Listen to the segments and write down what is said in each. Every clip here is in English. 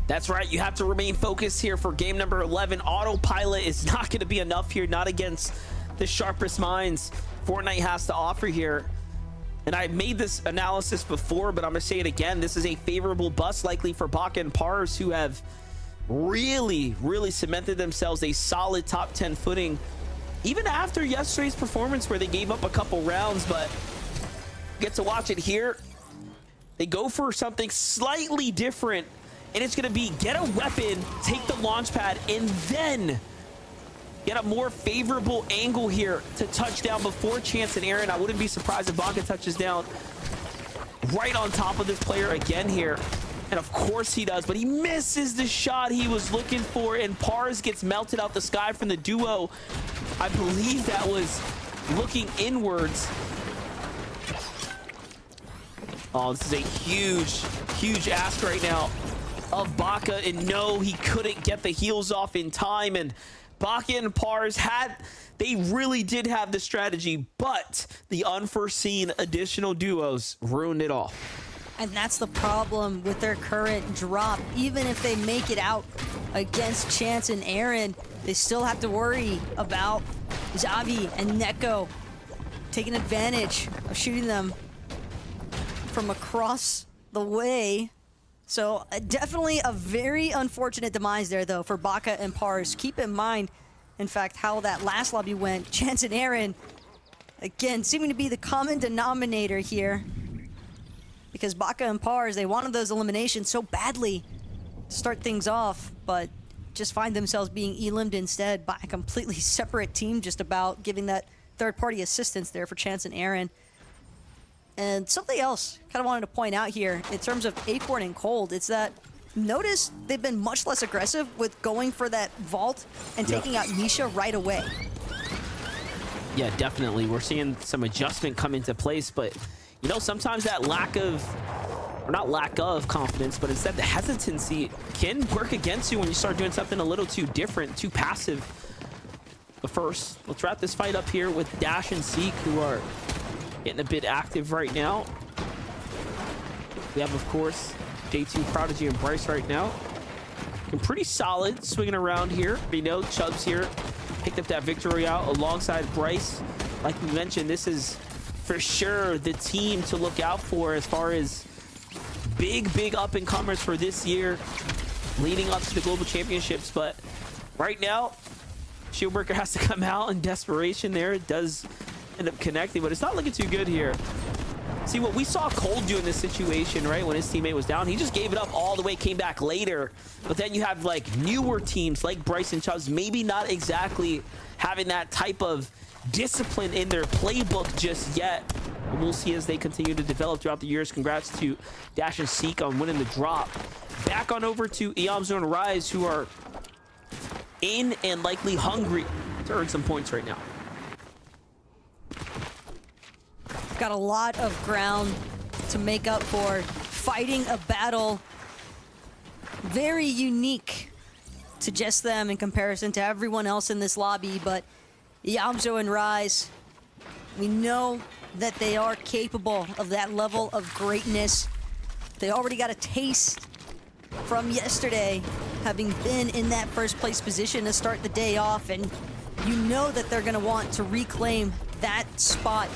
That's right. You have to remain focused here for game number 11. Autopilot is not going to be enough here, not against the sharpest minds Fortnite has to offer here. And I made this analysis before, but I'm going to say it again. This is a favorable bust likely for Baka and Pars, who have really cemented themselves a solid top 10 footing, even after yesterday's performance where they gave up a couple rounds. But get to watch it here. They go for something slightly different, and it's going to be get a weapon, take the launch pad, and then get a more favorable angle here to touch down before Chance and Aaron. I wouldn't be surprised if Baka touches down right on top of this player again here. And of course he does, but he misses the shot he was looking for, and Pars gets melted out the sky from the duo. I believe that was looking inwards. Oh, this is a huge ask right now of Baka, and no, he couldn't get the heals off in time. And Baka and Pars they really did have the strategy, but the unforeseen additional duos ruined it all. And that's the problem with their current drop. Even if they make it out against Chance and Aaron, they still have to worry about Xavi and Neko taking advantage of shooting them from across the way. So definitely a very unfortunate demise there, though, for Baka and Pars. Keep in mind, in fact, how that last lobby went. Chance and Aaron, again, seeming to be the common denominator here, because Baka and Pars, they wanted those eliminations so badly to start things off, but just find themselves being eliminated instead by a completely separate team, just about giving that third-party assistance there for Chance and Aaron. And something else kind of wanted to point out here in terms of Acorn and Cold, it's that notice they've been much less aggressive with going for that vault and taking out Nisha right away. Yeah, definitely. We're seeing some adjustment come into place, but you know, sometimes that lack of, or not lack of confidence, but instead the hesitancy can work against you when you start doing something a little too different, too passive. But first, let's wrap this fight up here with Dash and Seek, who are getting a bit active right now. We have, of course, J2, Prodigy, and Bryce right now. Looking pretty solid, swinging around here. We know Chubbs here picked up that victory out alongside Bryce. Like we mentioned, this is for sure the team to look out for as far as big up-and-comers for this year leading up to the Global Championships. But right now, Shieldbreaker has to come out in desperation there. It does end up connecting, but it's not looking too good here. See, what we saw Cold do in this situation, right, when his teammate was down, he just gave it up all the way, came back later. But then you have, like, newer teams like Bryce and Chubbs, maybe not exactly having that type of discipline in their playbook just yet. And we'll see as they continue to develop throughout the years. Congrats to Dash and Seek on winning the drop. Back on over to Eomzo and Rise, who are in and likely hungry to earn some points right now. Got a lot of ground to make up for, fighting a battle very unique to just them in comparison to everyone else in this lobby. But Eomzo and Rise, we know that they are capable of that level of greatness. They already got a taste from yesterday, having been in that first place position to start the day off, and you know that they're going to want to reclaim that spot,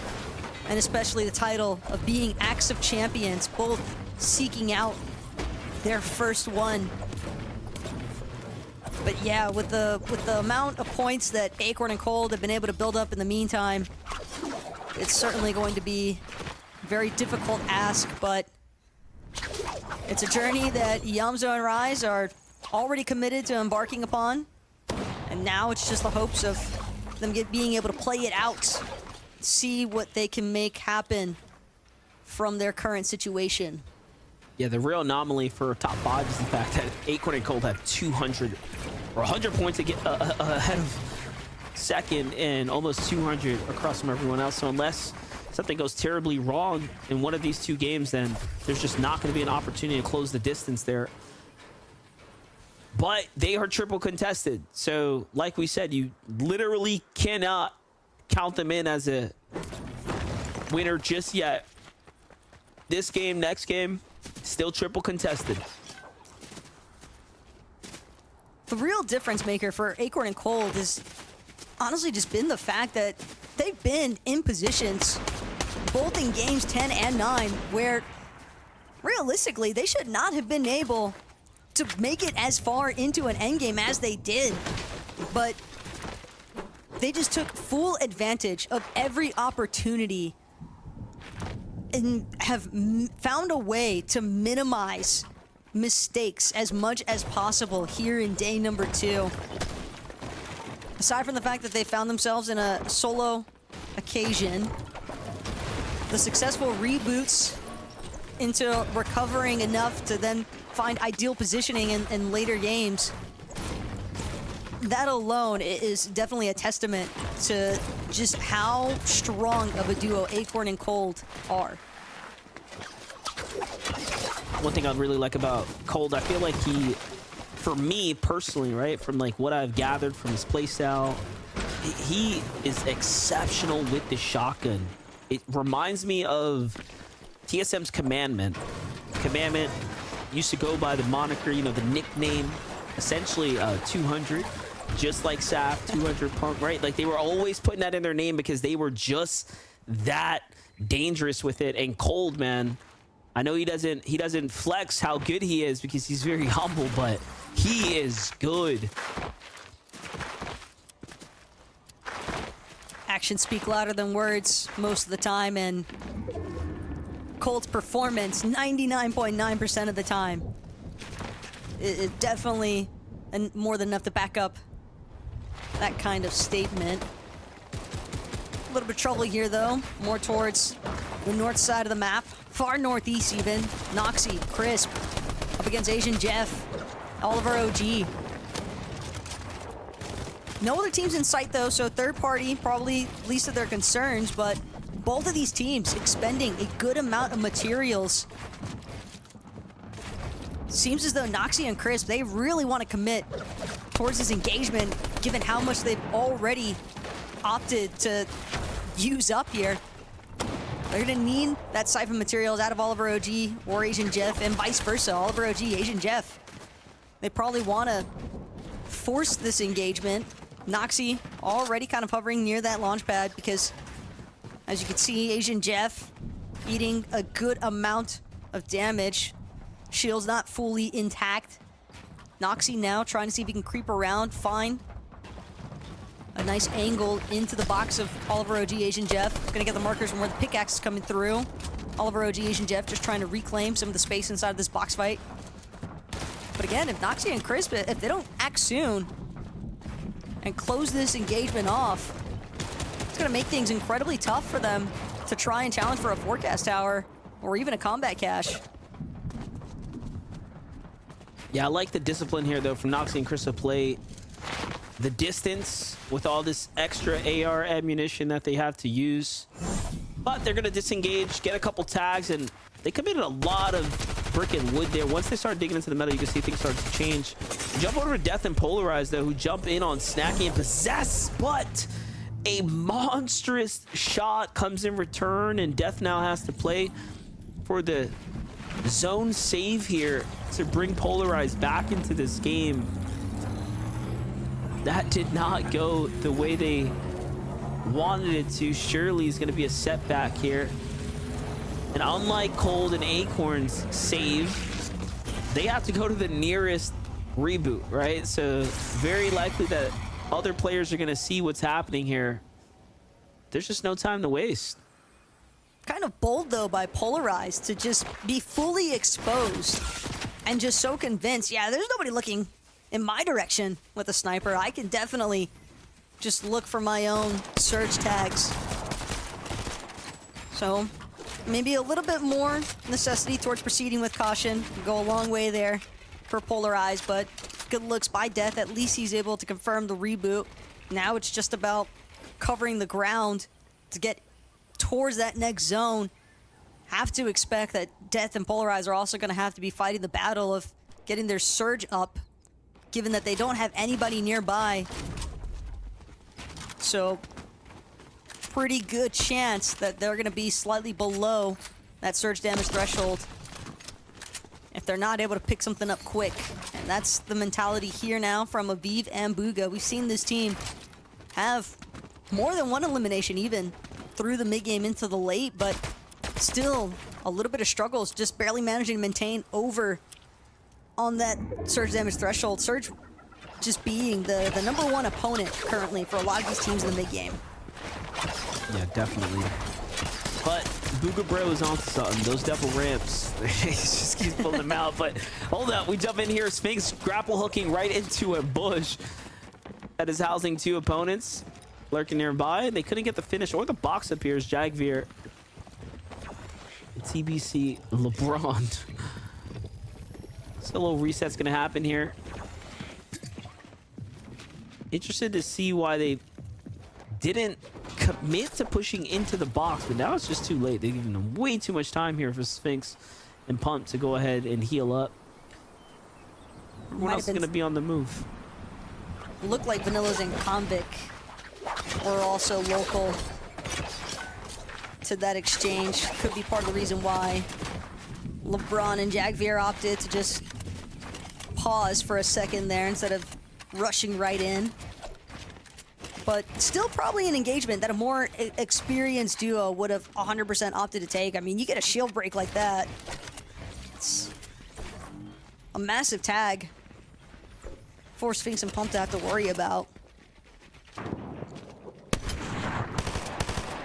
and especially the title of being Acts of Champions, both seeking out their first one. But yeah, with the amount of points that Acorn and Cold have been able to build up in the meantime, it's certainly going to be a very difficult ask, but it's a journey that Eomzo and Rise are already committed to embarking upon. And now it's just the hopes of them being able to play it out, see what they can make happen from their current situation. Yeah, the real anomaly for top 5 is the fact that Acorn and Cold have 200 or 100 points to get ahead of second and almost 200 across from everyone else. So unless something goes terribly wrong in one of these two games, then there's just not going to be an opportunity to close the distance there. But they are triple contested. So like we said, you literally cannot count them in as a winner just yet. This game, next game, still triple contested. the real difference maker for Acorn and Cold has honestly just been the fact that they've been in positions, both in games 10 and 9, where realistically they should not have been able to make it as far into an endgame as they did. But they just took full advantage of every opportunity and have found a way to minimize mistakes as much as possible here in day number 2. Aside from the fact that they found themselves in a solo occasion, the successful reboots into recovering enough to then find ideal positioning in later games, that alone is definitely a testament to just how strong of a duo Acorn and Cold are. One thing I really like about Cold, I feel like he, for me personally, right, from like what I've gathered from his playstyle, he is exceptional with the shotgun. It reminds me of TSM's Commandment. Commandment used to go by the moniker, you know, the nickname, essentially 200, just like Saf, 200 Punk, right? Like they were always putting that in their name because they were just that dangerous with it. And Cold, man, I know he doesn't flex how good he is because he's very humble, but he is good. Actions speak louder than words most of the time, and Cold's performance 99.9% of the time it definitely and more than enough to back up that kind of statement. A little bit of trouble here though, more towards the north side of the map, far northeast even. Noxy, Crisp, up against Asian Jeff, Oliver OG. No other teams in sight though, so third party probably least of their concerns, but both of these teams expending a good amount of materials. Seems as though Noxy and Crisp, they really want to commit towards this engagement, given how much they've already opted to use up here. They're gonna need that siphon materials out of Oliver OG or Asian Jeff, and vice versa, Oliver OG, Asian Jeff. They probably want to force this engagement. Noxy already kind of hovering near that launch pad because, as you can see, Asian Jeff eating a good amount of damage. Shield's not fully intact. Noxy now trying to see if he can creep around, find a nice angle into the box of Oliver OG, Asian Jeff. Gonna get the markers from where the pickaxe is coming through. Oliver OG, Asian Jeff just trying to reclaim some of the space inside of this box fight. But again, if Noxy and Crisp, if they don't act soon and close this engagement off, it's gonna make things incredibly tough for them to try and challenge for a forecast tower or even a combat cache. Yeah, I like the discipline here though from Noxy and Crisp to play the distance with all this extra AR ammunition that they have to use. But they're gonna disengage, get a couple tags, and they committed a lot of brick and wood there. Once they start digging into the metal, you can see things start to change. Jump over to Death and Polarize though, who jump in on Snacky and Possess, but a monstrous shot comes in return, and Death now has to play for the zone save here to bring Polarize back into this game. That did not go the way they wanted it to. Surely is going to be a setback here. And unlike Cold and Acorn's save, they have to go to the nearest reboot, right? So very likely that other players are going to see what's happening here. There's just no time to waste. Kind of bold though by Polarize to just be fully exposed and just so convinced, yeah, there's nobody looking in my direction with a sniper. I can definitely just look for my own search tags. So maybe a little bit more necessity towards proceeding with caution. Go a long way there for Polarize, but good looks by Death. At least he's able to confirm the reboot. Now it's just about covering the ground to get towards that next zone. Have to expect that Death and Polarize are also going to have to be fighting the battle of getting their surge up, given that they don't have anybody nearby. So pretty good chance that they're going to be slightly below that surge damage threshold. if they're not able to pick something up quick. And that's the mentality here now from Aviv and Bugha. We've seen this team have more than one elimination even through the mid-game into the late, but still a little bit of struggles, just barely managing to maintain over on that Surge damage threshold. Surge just being the #1 opponent currently for a lot of these teams in the mid-game. Yeah, definitely. But Bugha Bro is onto something. Those double ramps, he just keeps pulling them out. But hold up, we jump in here. Sphinx grapple hooking right into a bush that is housing 2 opponents lurking nearby. They couldn't get the finish or the box appears. Jagvir, TBC, LeBron. So a little reset's gonna happen here. Interested to see why they didn't commit to pushing into the box, but now it's just too late. They've given them way too much time here for Sphinx and Pump to go ahead and heal up. Everyone else is going to be on the move. Looked like Vanillas and Convic were also local to that exchange. Could be part of the reason why LeBron and Jagvir opted to just pause for a second there instead of rushing right in. But still probably an engagement that a more experienced duo would have 100% opted to take. I mean, you get a shield break like that. It's a massive tag for Sphinx and Pump to have to worry about.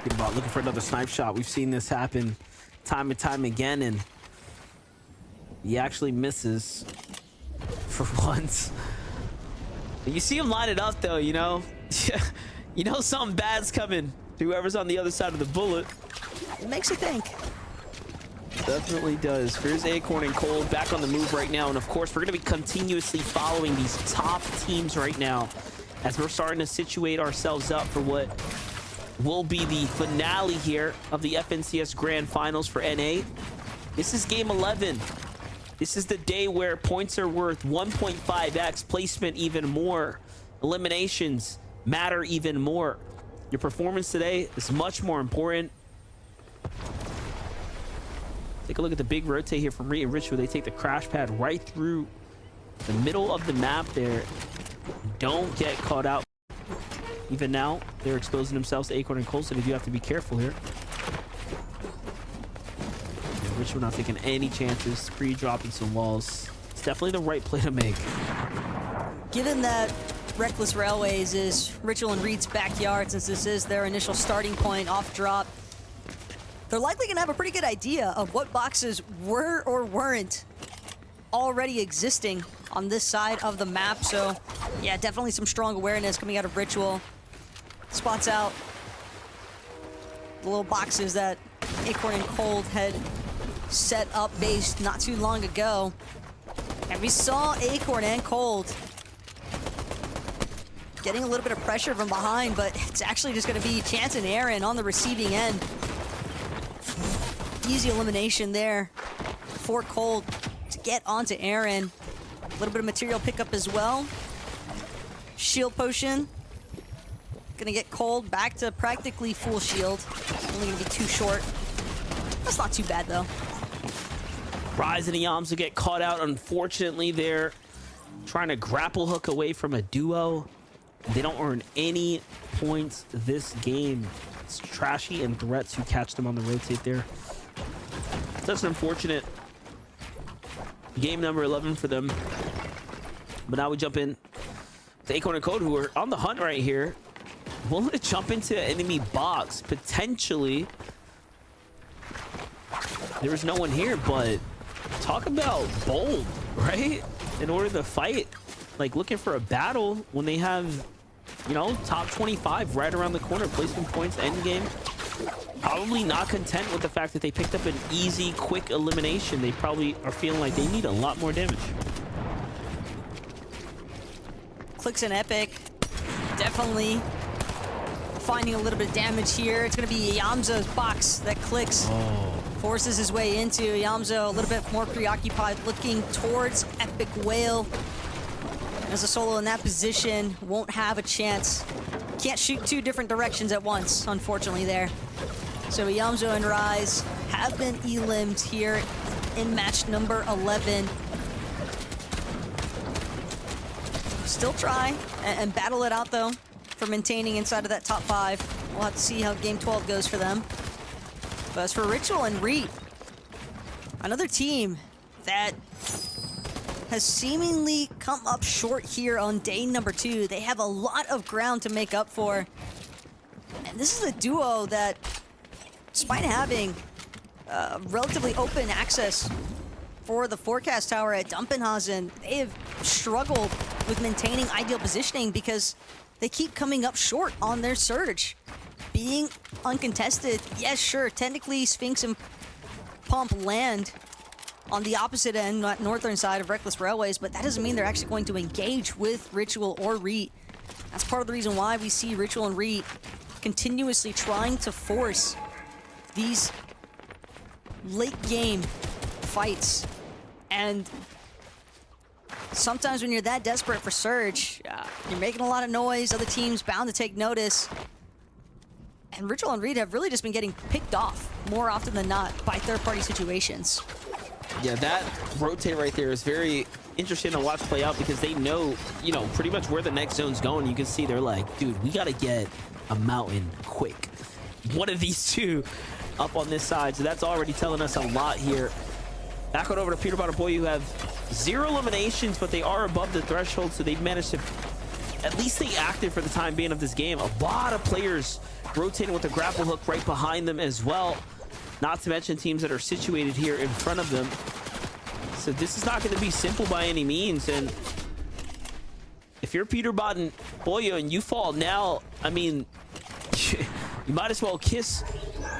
Think about looking for another snipe shot. We've seen this happen time and time again, and he actually misses for once. You see him line it up though, you know? You know something bad's coming to whoever's on the other side of the bullet. It makes you think. Definitely does. Here's Acorn and Cold back on the move right now. And of course, we're going to be continuously following these top teams right now as we're starting to situate ourselves up for what will be the finale here of the FNCS Grand Finals for NA. This is game 11. This is the day where points are worth 1.5x, placement even more, eliminations matter even more. Your performance today is much more important. Take a look at the big rotate here from Reed and Rich, where they take the crash pad right through the middle of the map there. Don't get caught out. Even now, they're exposing themselves to Acorn and Cold, so they do have to be careful here. Yeah, Rich, we're not taking any chances, pre-dropping some walls. It's definitely the right play to make. Given that Reckless Railways is Ritual and Reed's backyard, since this is their initial starting point off drop, they're likely going to have a pretty good idea of what boxes were or weren't already existing on this side of the map. So, yeah, definitely some strong awareness coming out of Ritual. Spots out the little boxes that Acorn and Cold had set up based not too long ago. And we saw Acorn and Cold getting a little bit of pressure from behind, but it's actually just going to be Chance and Aaron on the receiving end. Easy elimination there for Cold to get onto Aaron. A little bit of material pickup as well. Shield potion. Gonna get Cold back to practically full shield. Only gonna be too short. That's not too bad though. Rise and Iamsu get caught out. Unfortunately, they're trying to grapple hook away from a duo. They don't earn any points this game. It's Trashy and Threats who catch them on the rotate there. That's an unfortunate game number 11 for them. But now we jump in to Acorn and Code, who are on the hunt right here. Willing to jump into an enemy box, potentially. There was no one here, but talk about bold, right? In order to fight, like looking for a battle when they have, you know, top 25 right around the corner, placement points, end game. Probably not content with the fact that they picked up an easy, quick elimination. They probably are feeling like they need a lot more damage. Clicks and Epic definitely finding a little bit of damage here. It's going to be Iamsu's box that Clicks forces his way into. Iamsu a little bit more preoccupied, looking towards Epic Whale. As a solo in that position, won't have a chance. Can't shoot 2 different directions at once, unfortunately there. So Iamsu and Rise have been elimed here in match number 11. Still try and battle it out, though, for maintaining inside of that top 5. We'll have to see how game 12 goes for them. But as for Ritual and Reet, another team that has seemingly come up short here on day number 2. They have a lot of ground to make up for. And this is a duo that, despite having relatively open access for the forecast tower at Dumpenhausen, they have struggled with maintaining ideal positioning because they keep coming up short on their surge. Being uncontested, yes, sure, technically Sphinx and Pump land on the opposite end, not northern side of Reckless Railways, but that doesn't mean they're actually going to engage with Ritual or Reet. That's part of the reason why we see Ritual and Reet continuously trying to force these late game fights. And sometimes when you're that desperate for surge, you're making a lot of noise, other teams bound to take notice. And Ritual and Reet have really just been getting picked off more often than not by third-party situations. Yeah, that rotate right there is very interesting to watch play out because they know, you know, pretty much where the next zone's going. You can see they're like, dude, we got to get a mountain quick. One of these two up on this side. So that's already telling us a lot here. Back on over to Peterbottom Boyu, who have 0 eliminations, but they are above the threshold. So they've managed to at least stay active for the time being of this game. A lot of players rotating with the grapple hook right behind them as well. Not to mention teams that are situated here in front of them. So this is not going to be simple by any means. And if you're Peterbottom Boyu and you fall now, I mean, you might as well kiss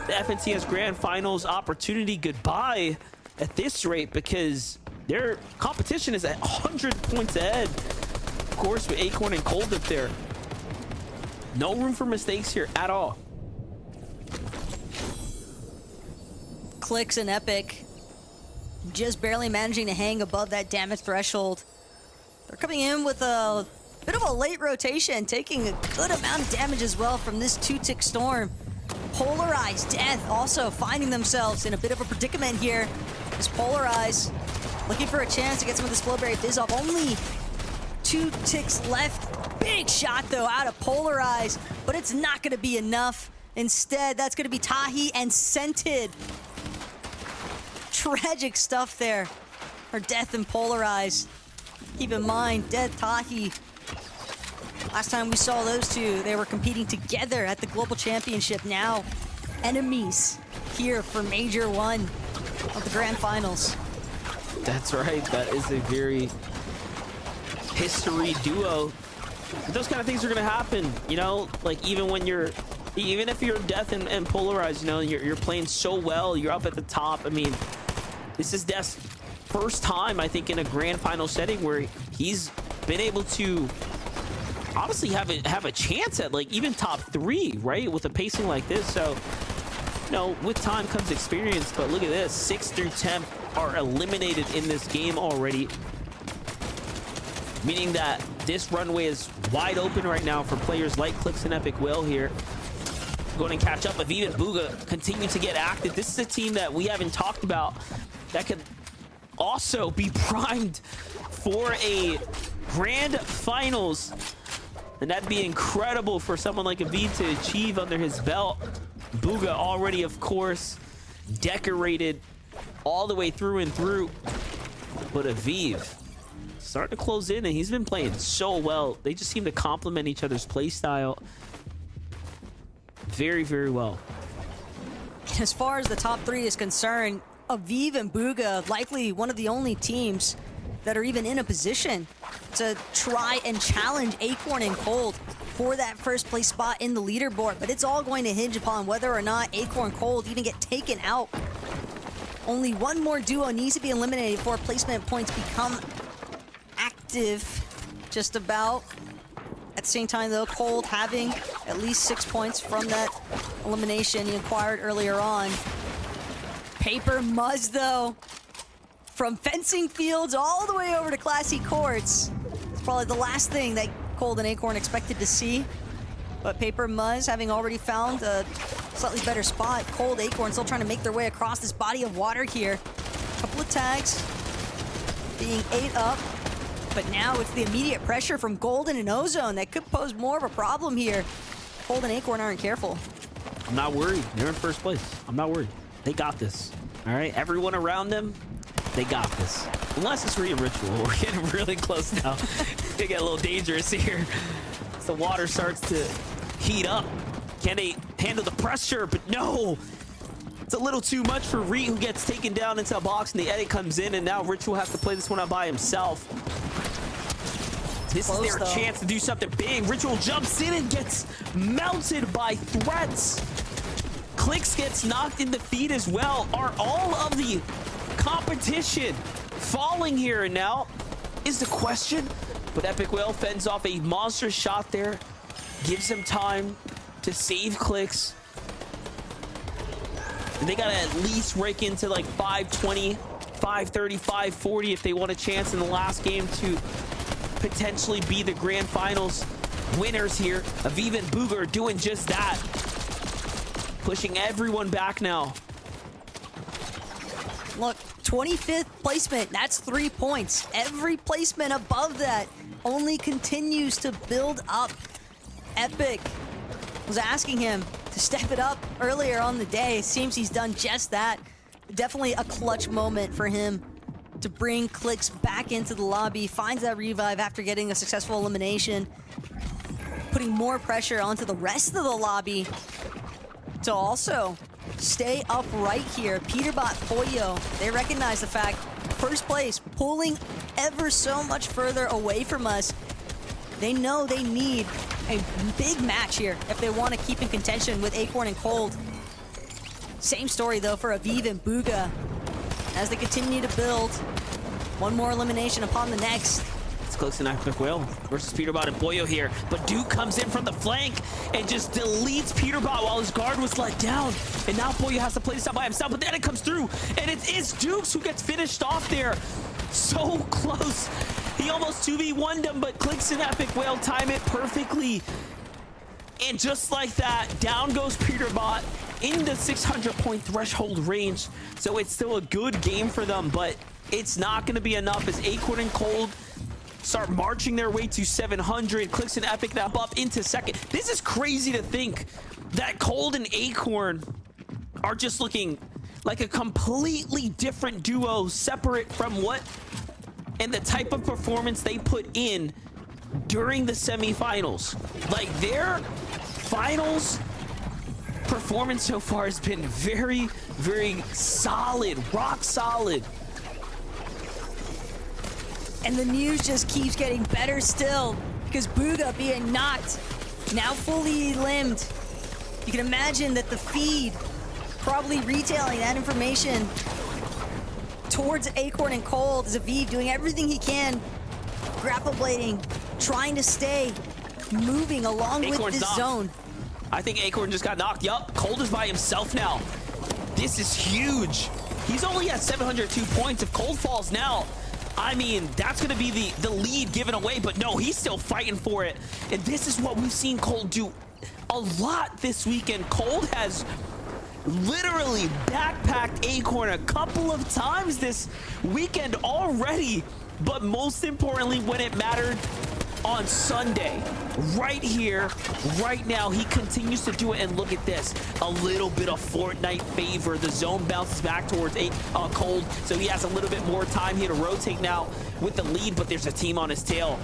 the FNCS Grand Finals opportunity goodbye at this rate because their competition is at 100 points ahead. Of course, with Acorn and Cold up there. No room for mistakes here at all. Clix and Epic just barely managing to hang above that damage threshold. They're coming in with a bit of a late rotation, taking a good amount of damage as well from this 2-tick storm. Polarized Death also finding themselves in a bit of a predicament here. This Polarized looking for a chance to get some of this Flowberry Fizz off. Only 2 ticks left. Big shot though out of Polarized, but it's not going to be enough. Instead, that's going to be Tahi and Scented. Tragic stuff there for Death and Polarized. Keep in mind, Death, Tahi, last time we saw those two, they were competing together at the Global Championship. Now, enemies here for Major 1 of the Grand Finals. That's right. That is a very history duo. Those kind of things are going to happen, you know, like even if you're Death and Polarized, you know, you're playing so well, you're up at the top. I mean, this is Death's first time, I think, in a grand final setting where he's been able to honestly have a chance at like even top 3, right? With a pacing like this. So, you know, with time comes experience, but look at this. 6 through 10 are eliminated in this game already. Meaning that this runway is wide open right now for players like Clix and Epic Will here. Going and catch up. Aviv and Bugha continue to get active. This is a team that we haven't talked about that could also be primed for a grand finals. And that'd be incredible for someone like Aviv to achieve under his belt. Bugha already, of course, decorated all the way through and through. But Aviv starting to close in, and he's been playing so well. They just seem to complement each other's play style very, very well. As far as the top 3 is concerned, Aviv and Bugha likely one of the only teams that are even in a position to try and challenge Acorn and Cold for that first place spot in the leaderboard. But it's all going to hinge upon whether or not Acorn and Cold even get taken out. Only one more duo needs to be eliminated before placement points become active, just about. At the same time, though, Cold having at least 6 points from that elimination he acquired earlier on. Paper Muzz, though, from fencing fields all the way over to Classy Courts. It's probably the last thing that Cold and Acorn expected to see. But Paper Muzz having already found a slightly better spot. Cold, Acorn still trying to make their way across this body of water here. Couple of tags being ate up, but now it's the immediate pressure from Golden and Ozone that could pose more of a problem here. Cold and Acorn aren't careful. I'm not worried. They're in first place. I'm not worried. They got this. All right, everyone around them, they got this. Unless it's Re and Ritual. We're getting really close now. They get a little dangerous here. As the water starts to heat up. Can they handle the pressure? But no. It's a little too much for Re, who gets taken down into a box, and the edit comes in, and now Ritual has to play this one out by himself. This is their chance to do something big. Ritual jumps in and gets melted by threats. Clix gets knocked in the feet as well. Are all of the competition falling here? And now is the question. But Epic Whale fends off a monster shot there. Gives him time to save Clix. And they gotta at least rake into like 520, 530, 540 if they want a chance in the last game to potentially be the grand finals winners here. Aviv and Booga are doing just that. Pushing everyone back now. Look, 25th placement, that's 3 points. Every placement above that only continues to build up. Epic was asking him to step it up earlier on the day. It seems he's done just that. Definitely a clutch moment for him to bring Clix back into the lobby, finds that revive after getting a successful elimination, putting more pressure onto the rest of the lobby to also stay upright here. Peterbot, Pollo, they recognize the fact, first place, pulling ever so much further away from us. They know they need a big match here if they want to keep in contention with Acorn and Cold. Same story though for Aviv and Booga as they continue to build. One more elimination upon the next. It's Clix and Epic Whale versus Peterbot and Pollo here. But Duke comes in from the flank and just deletes Peterbot while his guard was let down. And now Pollo has to play this out by himself, but then it comes through and it is Dukes who gets finished off there. So close. He almost 2v1'd him, but Clix and Epic Whale time it perfectly. And just like that, down goes Peterbot in the 600-point threshold range. So it's still a good game for them, but it's not going to be enough as Acorn and Cold start marching their way to 700. Clix and Epic now up into second. This is crazy to think that Cold and Acorn are just looking like a completely different duo, separate from what and the type of performance they put in during the semifinals. Like, their finals performance so far has been very, very solid, rock solid. And the news just keeps getting better still because Booga being knocked, now fully limbed. You can imagine that the feed probably retailing that information towards Acorn and Cold. Aviv doing everything he can, grapple blading, trying to stay moving along Acorn's with this knocked. zone. I think Acorn just got knocked. Yup, Cold is by himself now. This is huge. He's only at 702 points. If Cold falls now, I mean, that's going to be the lead given away. But no, he's still fighting for it. And this is what we've seen Cold do a lot this weekend. Cold has literally backpacked Acorn a couple of times this weekend already. But most importantly, when it mattered on Sunday, right here, right now, he continues to do it. And look at this, a little bit of Fortnite favor. The zone bounces back towards Cold, so he has a little bit more time here to rotate now with the lead, but there's a team on his tail.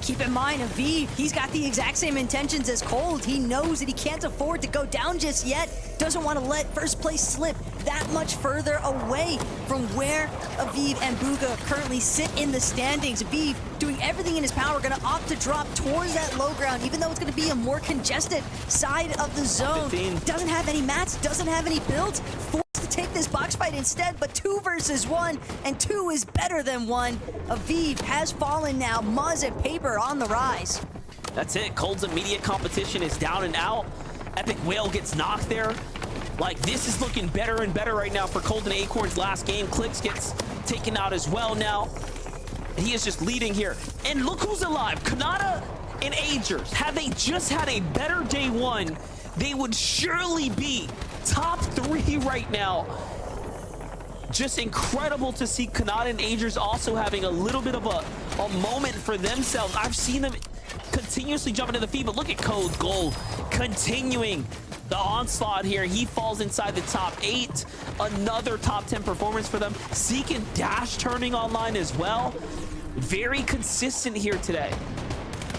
Keep in mind, Aviv, he's got the exact same intentions as Cold. He knows that he can't afford to go down just yet. Doesn't want to let first place slip that much further away from where Aviv and Booga currently sit in the standings. Aviv doing everything in his power, going to opt to drop towards that low ground, even though it's going to be a more congested side of the zone. 15. Doesn't have any mats, doesn't have any builds. Forced to take this box fight instead, but 2 versus 1, and 2 is better than 1. Aviv has fallen now. Muzz and Paper on the rise. That's it. Cold's immediate competition is down and out. Epic Whale gets knocked there. Like, this is looking better and better right now for Cold and Acorn's last game. Clix gets taken out as well now. He is just leading here. And look who's alive. Kanata and Agers. Had they just had a better day one, they would surely be top 3 right now. just incredible to see Kanata and Agers also having a little bit of a moment for themselves. I've seen them continuously jump into the feed, but look at Code Gold continuing the onslaught here. He falls inside the top 8. Another top 10 performance for them. Seek and Dash turning online as well. Very consistent here today.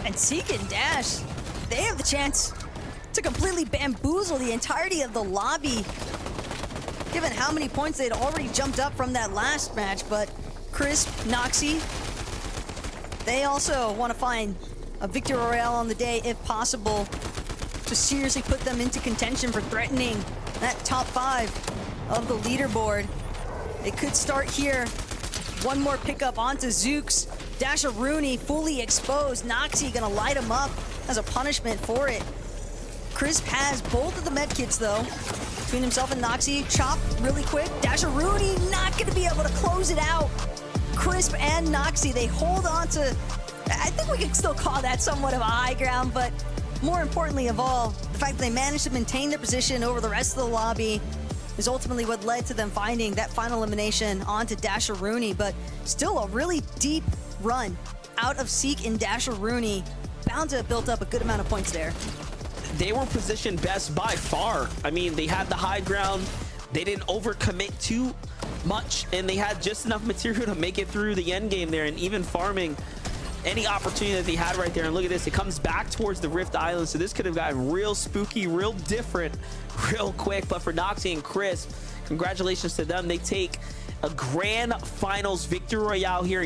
And Seek and Dash, they have the chance to completely bamboozle the entirety of the lobby, given how many points they'd already jumped up from that last match. But Crisp, Noxy, they also want to find a victory royale on the day if possible, to seriously put them into contention for threatening that top 5 of the leaderboard. They could start here. One more pickup onto Zooks. Dasharuni fully exposed. Noxy gonna light him up as a punishment for it. Crisp has both of the medkits though. Between himself and Noxy, chop really quick. Dasharuni not gonna be able to close it out. Crisp and Noxy, they hold on to, I think we could still call that somewhat of a high ground, but more importantly of all, the fact that they managed to maintain their position over the rest of the lobby is ultimately what led to them finding that final elimination onto Dasharuni. But still a really deep run out of Seek and Dasharuni. Bound to have built up a good amount of points there. They were positioned best by far. I mean, they had the high ground. They didn't overcommit too much, and they had just enough material to make it through the end game there, and even farming any opportunity that they had right there. And look at this, it comes back towards the Rift Island, so this could have gotten real spooky, real different, real quick. But for Noxy and Crisp, congratulations to them. They take a grand finals victory royale here in